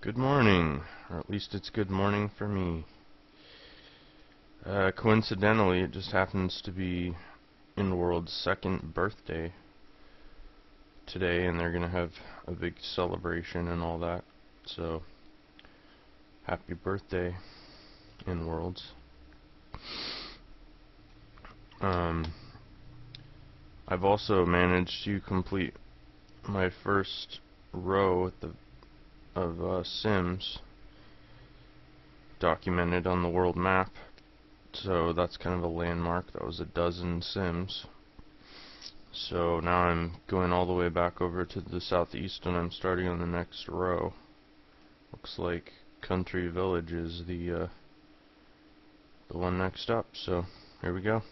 Good morning, or at least it's good morning for me. Coincidentally, it just happens to be InWorld's second birthday today, and they're gonna have a big celebration and all that. So, happy birthday, InWorldz. I've also managed to complete my first row of Sims documented on the world map. So that's kind of a landmark. That was 12 Sims. So now I'm going all the way back over to the southeast and I'm starting on the next row. Looks like Country Village is the one next up. So here we go.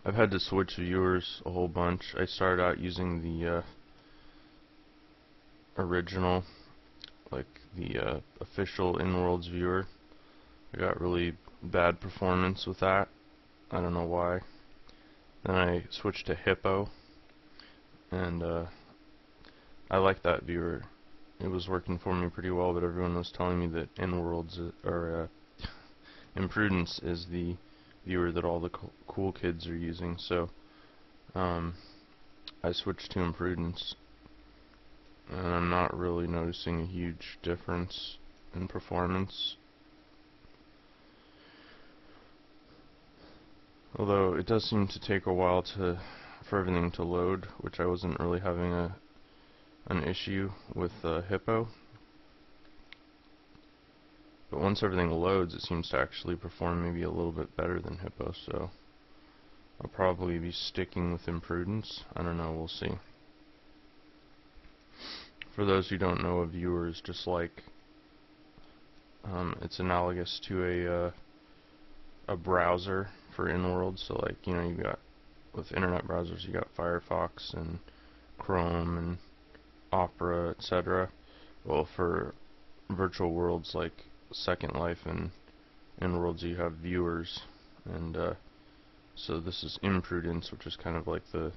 I've had to switch viewers a whole bunch. I started out using the original, like the official InWorldz viewer. I got really bad performance with that. I don't know why. Then I switched to Hippo, and I like that viewer. It was working for me pretty well, but everyone was telling me that InWorldz or Imprudence is the viewer that all the cool kids are using. So I switched to Imprudence, and I'm not really noticing a huge difference in performance. Although it does seem to take a while for everything to load, which I wasn't really having an issue with Hippo. But once everything loads, it seems to actually perform maybe a little bit better than Hippo, so I'll probably be sticking with Imprudence. I don't know, we'll see. For those who don't know, a viewer is just like, it's analogous to a browser for InWorldz. So like, you know, you got, with internet browsers, you got Firefox and Chrome and Opera, etc. Well, for virtual worlds like Second Life and InWorldz, you have viewers, and so this is Imprudence, which is kind of like the,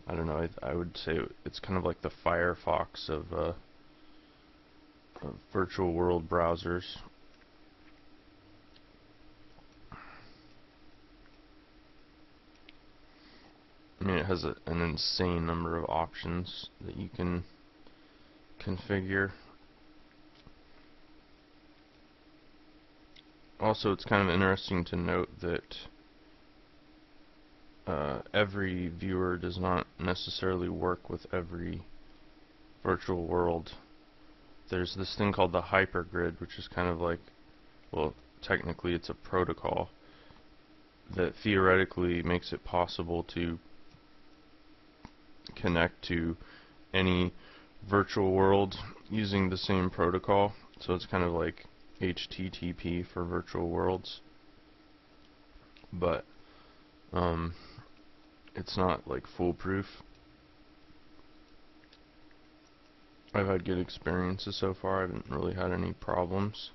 I don't know, I would say it's kind of like the Firefox of virtual world browsers. I mean, it has an insane number of options that you can configure. Also, it's kind of interesting to note that every viewer does not necessarily work with every virtual world. There's this thing called the hypergrid, which is kind of like, well, technically it's a protocol that theoretically makes it possible to connect to any virtual world using the same protocol. So it's kind of like HTTP for virtual worlds, but it's not like foolproof. I've had good experiences so far. I haven't really had any problems.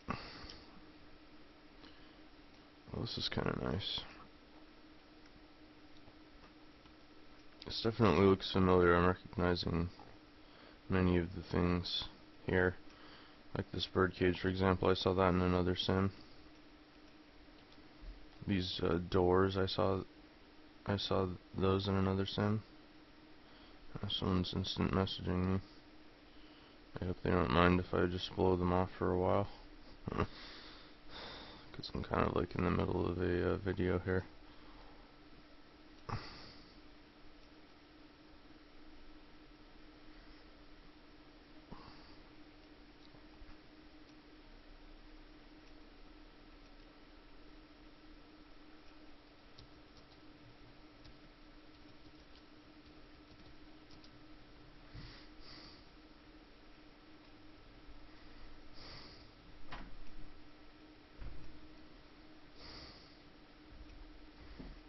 Well, this is kind of nice. This definitely looks familiar. I'm recognizing many of the things here. Like this birdcage, for example. I saw that in another sim. These doors, I saw those in another sim. Someone's instant messaging me. I hope they don't mind if I just blow them off for a while. Because I'm kind of like in the middle of a video here.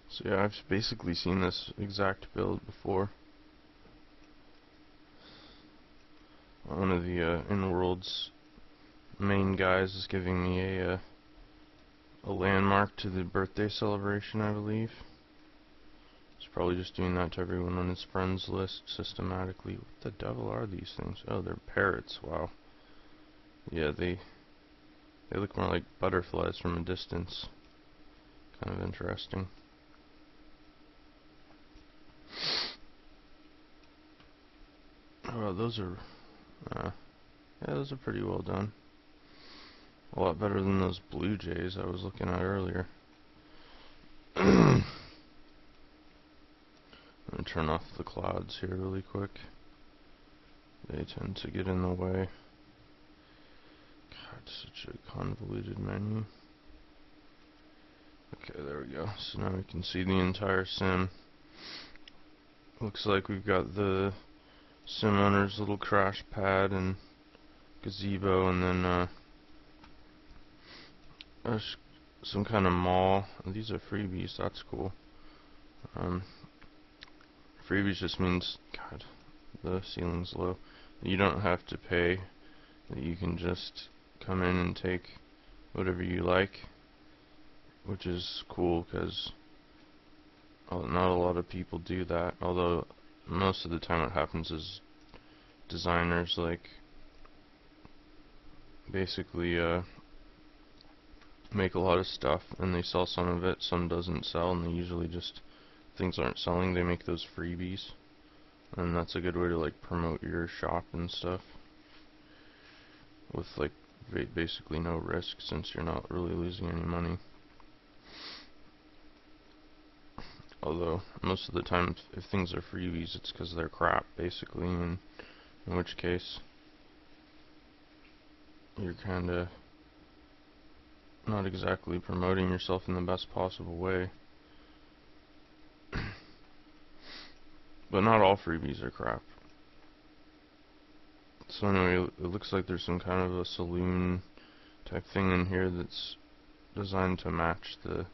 So yeah, I've basically seen this exact build before. One of the InWorldz main guys is giving me a a landmark to the birthday celebration, I believe. He's probably just doing that to everyone on his friends list systematically. What the devil are these things? Oh, they're parrots. Wow. Yeah, they look more like butterflies from a distance. Kind of interesting. Oh, those are, yeah, those are pretty well done. A lot better than those blue jays I was looking at earlier. I'm gonna turn off the clouds here really quick. They tend to get in the way. God, such a convoluted menu. Okay, there we go. So now we can see the entire sim. Looks like we've got the sim owner's little crash pad and gazebo, and then some kind of mall. These are freebies. That's cool. Freebies just means, God, the ceiling's low. You don't have to pay. That you can just come in and take whatever you like, which is cool because not a lot of people do that. Although most of the time what happens is designers like basically make a lot of stuff and they sell some of it, some doesn't sell, and they usually just, things aren't selling, they make those freebies, and that's a good way to like promote your shop and stuff with like basically no risk, since you're not really losing any money. Although most of the time if things are freebies it's because they're crap basically, and in which case you're kinda not exactly promoting yourself in the best possible way. But not all freebies are crap. So anyway, it looks like there's some kind of a saloon type thing in here that's designed to match the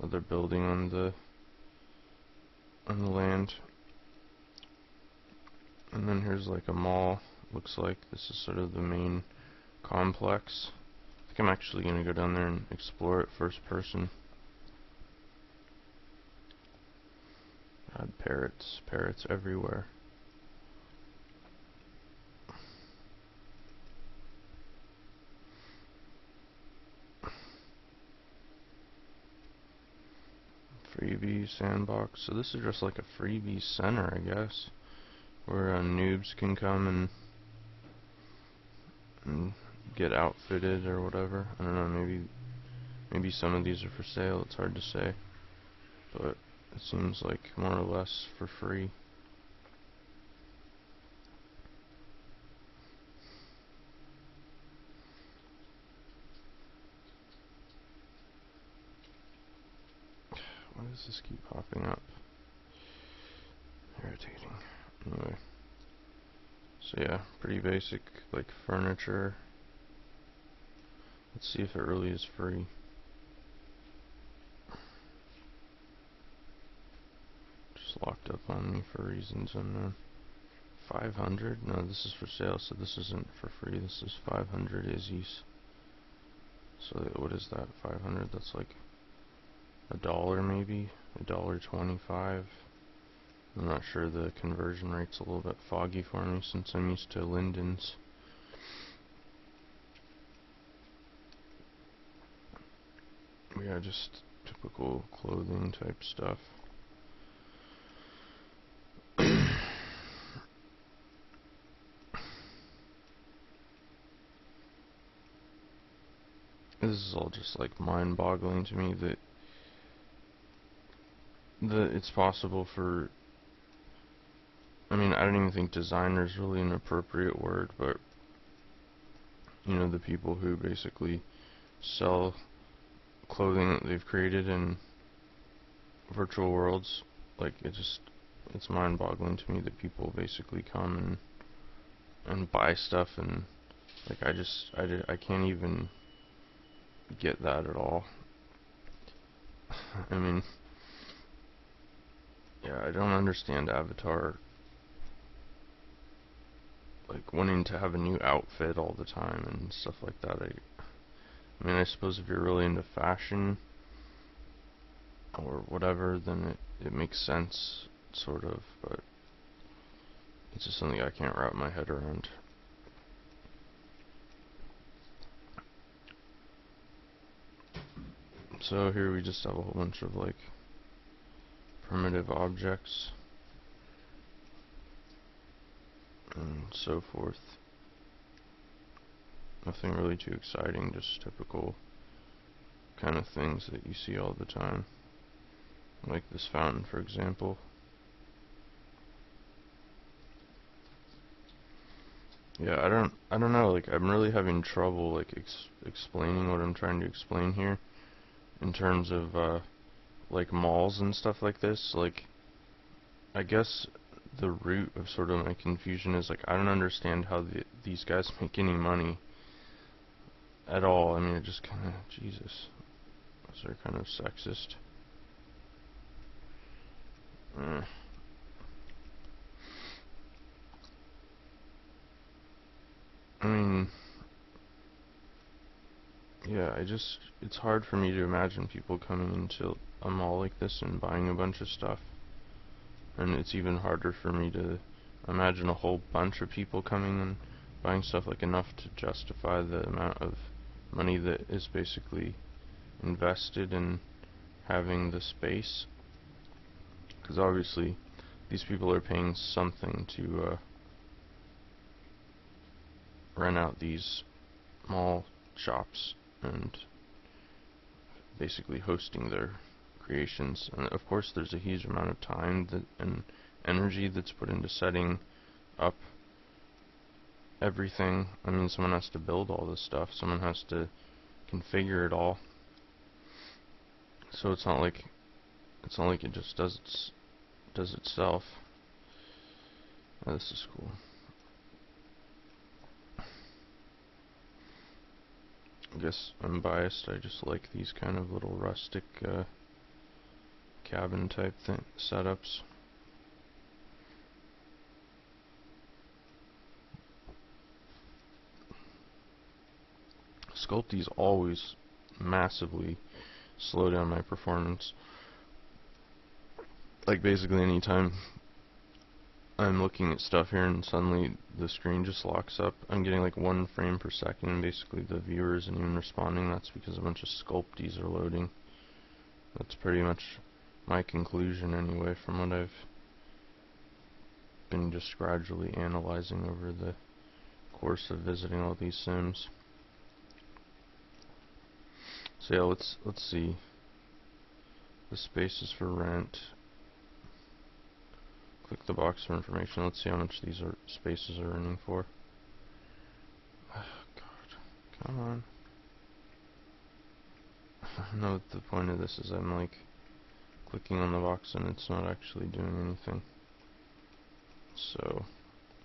other building on the land. And then here's like a mall. Looks like this is sort of the main complex. I think I'm actually going to go down there and explore it first person. God, parrots everywhere. Freebie sandbox. So this is just like a freebie center, I guess, where noobs can come and get outfitted or whatever. I don't know. Maybe some of these are for sale. It's hard to say, but it seems like more or less for free. Why does this keep popping up? Irritating. Anyway. So yeah, pretty basic, like furniture. Let's see if it really is free. Just locked up on me for reasons unknown. 500? No, this is for sale, so this isn't for free. This is 500 Izzy's. So what is that? 500? That's like $1 maybe? $1.25. I'm not sure, the conversion rate's a little bit foggy for me since I'm used to Linden's. Yeah, just typical clothing type stuff. This is all just like mind-boggling to me that it's possible for, I mean, I don't even think designer is really an appropriate word, but you know, the people who basically sell clothing that they've created in virtual worlds, like it's mind-boggling to me that people basically come and buy stuff, and like I can't even get that at all. I mean, yeah, I don't understand Avatar like wanting to have a new outfit all the time and stuff like that. I mean, I suppose if you're really into fashion or whatever, then it makes sense, sort of, but it's just something I can't wrap my head around. So here we just have a whole bunch of like primitive objects and so forth. Nothing really too exciting, just typical kind of things that you see all the time. Like this fountain, for example. Yeah, I don't know, like I'm really having trouble like explaining what I'm trying to explain here in terms of like malls and stuff like this. Like I guess the root of sort of my confusion is like I don't understand how these guys make any money at all. I mean, it just kind of, Jesus, those are kind of sexist. I mean, yeah, it's hard for me to imagine people coming into a mall like this and buying a bunch of stuff. And it's even harder for me to imagine a whole bunch of people coming and buying stuff like enough to justify the amount of money that is basically invested in having the space. Because obviously these people are paying something to rent out these mall shops and basically hosting their creations. And of course there's a huge amount of time and energy that's put into setting up everything. I mean, someone has to build all this stuff, someone has to configure it all. So it's not like it just does itself. Oh, this is cool. I guess I'm biased. I just like these kind of little rustic cabin type setups. Sculpties always massively slow down my performance. Like basically anytime I'm looking at stuff here and suddenly the screen just locks up, I'm getting like 1 frame per second and basically the viewer isn't even responding. That's because a bunch of sculpties are loading. That's pretty much my conclusion anyway from what I've been just gradually analyzing over the course of visiting all these sims. So yeah, let's see. The space is for rent. Click the box for information. Let's see how much these spaces are earning for. Oh, God, come on. I know what the point of this is. I'm like clicking on the box and it's not actually doing anything. So,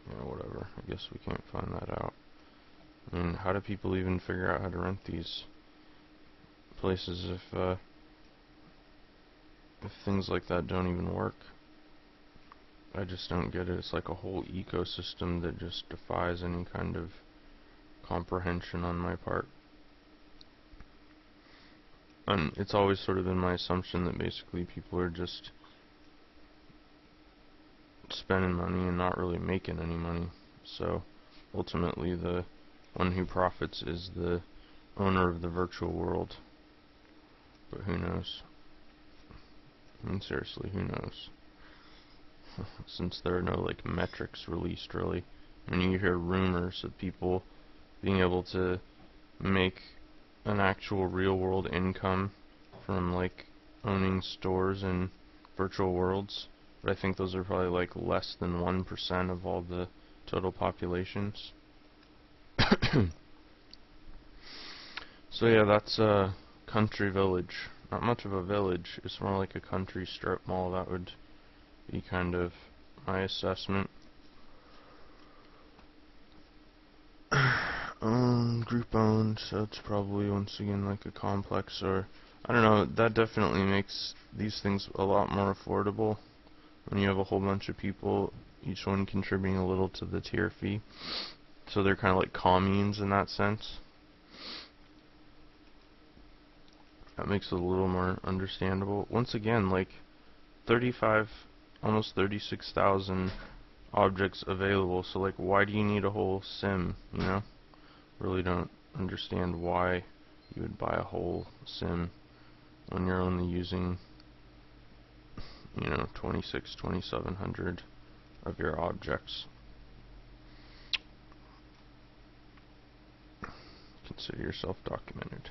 yeah, whatever. I guess we can't find that out. I mean, how do people even figure out how to rent these places if things like that don't even work? I just don't get it. It's like a whole ecosystem that just defies any kind of comprehension on my part. And it's always sort of been my assumption that basically people are just spending money and not really making any money. So ultimately the one who profits is the owner of the virtual world. But who knows? I mean, seriously, who knows? Since there are no like metrics released really. I mean, you hear rumors of people being able to make an actual real world income from like owning stores in virtual worlds, but I think those are probably like less than 1% of all the total populations. So yeah, that's a country village. Not much of a village, it's more like a country strip mall. That would be kind of my assessment. Group owned, so it's probably once again like a complex, or I don't know, that definitely makes these things a lot more affordable when you have a whole bunch of people, each one contributing a little to the tier fee. So they're kind of like communes in that sense. That makes it a little more understandable. Once again, like 35, almost 36,000 objects available, so like why do you need a whole sim, you know? Really don't understand why you would buy a whole sim when you're only using, 2700 of your objects. Consider yourself documented.